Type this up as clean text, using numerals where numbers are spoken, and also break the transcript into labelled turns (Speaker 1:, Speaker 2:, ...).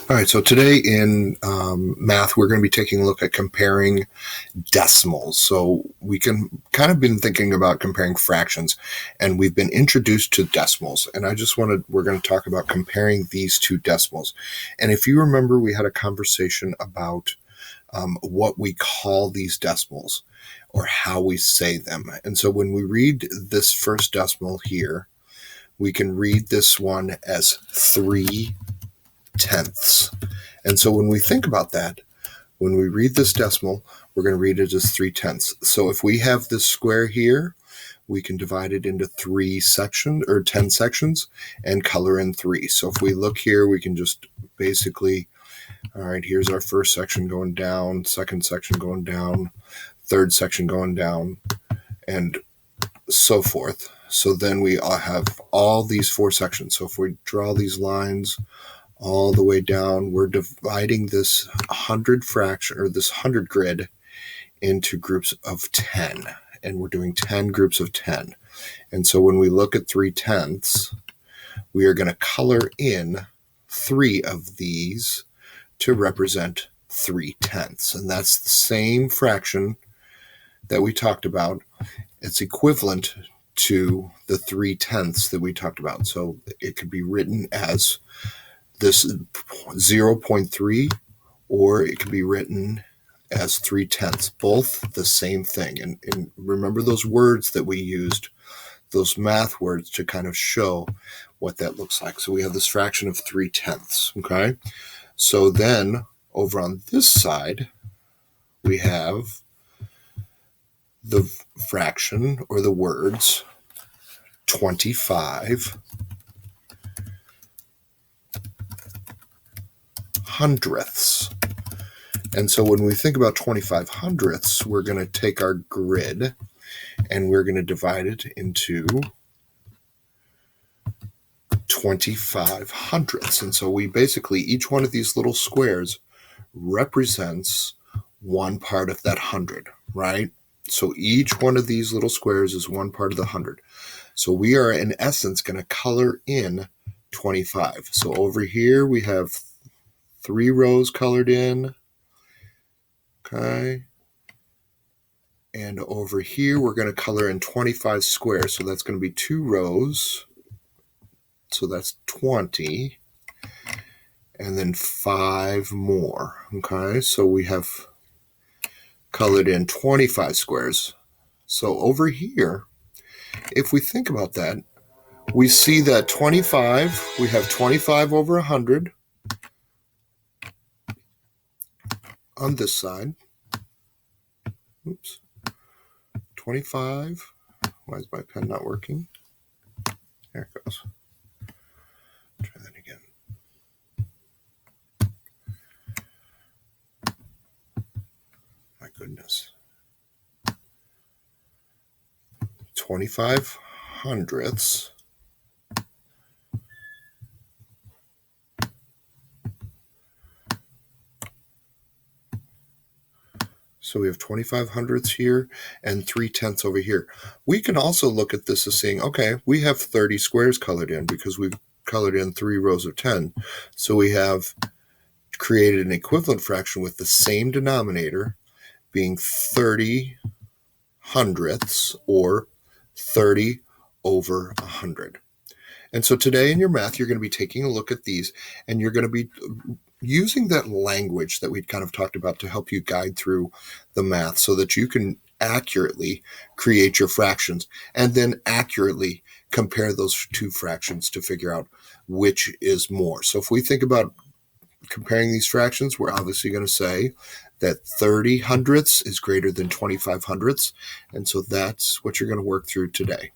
Speaker 1: All right, so today in math, we're going to be taking a look at comparing decimals. So we can kind of been thinking about comparing fractions, and we've been introduced to decimals. And we're going to talk about comparing these two decimals. And if you remember, we had a conversation about what we call these decimals or how we say them. And so when we read this first decimal here, we can read this one as 3/10. And so when we think about that, when we read this decimal, we're going to read it as 3/10. So if we have this square here, we can divide it into 3 sections or 10 sections and color in 3. So if we look here, we can just basically, all right, here's our first section going down, second section going down, third section going down, and so forth. So then we have all these 4 sections. So if we draw these lines all the way down, we're dividing this 100 fraction or this 100 grid into groups of 10, and we're doing 10 groups of 10. And so when we look at 3/10, we are going to color in 3 of these to represent 3/10, and that's the same fraction that we talked about. It's equivalent to the 3/10 that we talked about. So it could be written as this 0.3, or it can be written as 3/10, both the same thing. And remember those words that we used, those math words, to kind of show what that looks like. So we have this fraction of 3/10, okay? So then over on this side, we have the fraction or the words 25 hundredths. And so when we think about 25 hundredths, we're going to take our grid and we're going to divide it into 25 hundredths. And so we basically, each one of these little squares represents one part of that 100, right? So each one of these little squares is one part of the 100. So we are in essence going to color in 25. So over here we have 3 rows colored in, okay? And over here we're going to color in 25 squares. So that's going to be 2 rows. So that's 20. And then 5 more, okay? So we have colored in 25 squares. So over here, if we think about that, we see that 25, we have 25 over 100 on this side. Oops. 25. Why is my pen not working? There it goes. Try that again. My goodness. 25 hundredths So we have 25 hundredths here and 3/10 over here. We can also look at this as saying, okay, we have 30 squares colored in because we've colored in 3 rows of 10. So we have created an equivalent fraction with the same denominator being 30 hundredths, or 30 over 100. And so today in your math, you're going to be taking a look at these, and you're going to be using that language that we'd kind of talked about to help you guide through the math so that you can accurately create your fractions and then accurately compare those two fractions to figure out which is more. So if we think about comparing these fractions, we're obviously going to say that 30 hundredths is greater than 25 hundredths. And so that's what you're going to work through today.